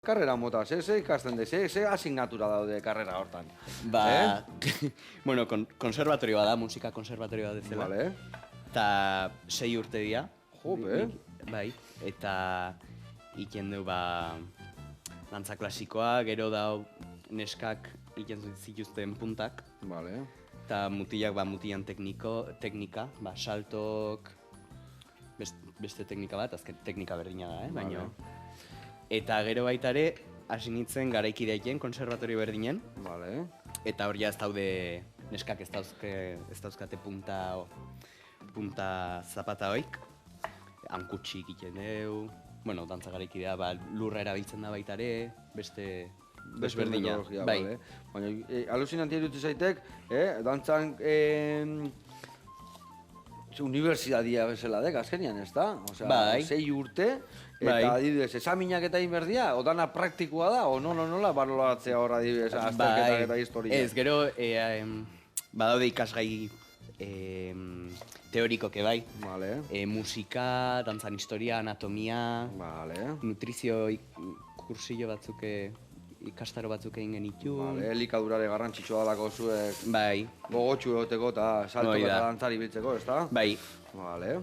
Karrera mota, ze ikasten de, ze asignatura daude karrera hortan. Bueno, konservatorioa da, musika konservatorioa dezela. Vale. Eta 6 urte dira. Jope. Bai, eta iken du dantza klasikoa, gero da neskak iken zituzten puntak. Vale. Eta mutilak mutilan teknika, saltok, beste teknika bat, azken teknika berdina da, baina. Eta gero baita ere, hasi nintzen garaikideaken konservatorio berdinen. Vale. Eta hor ja ez daude, neskak ez dauzkate punta zapata hoik. Hankutxik iten deu, bueno, dantza garaikidea lurra erabiltzen da baita ere, beste berdina. Bai. Baina, alusinantia iruditzen zaitek, dantzan unibertsitatea bezala dek, azkenian, ez da? Osea, 6 urte, eta adibidez, esaminak eta inberdia, o dana praktikoa da, o nola balolatzea hor adibidez, azterketak eta historia? Ez, gero, badaude ikasgai teorikoke bai. Vale. Musika, dantzan historia, anatomia, vale. Nutrizio kursillo batzuk, ikastaro batzuk egin genitu. Vale, elikadurare garrantzitsua dalako zuek. Bai. Gogotxu egoteko eta salto eta dantzari biltzeko, ez da? Bai. Vale.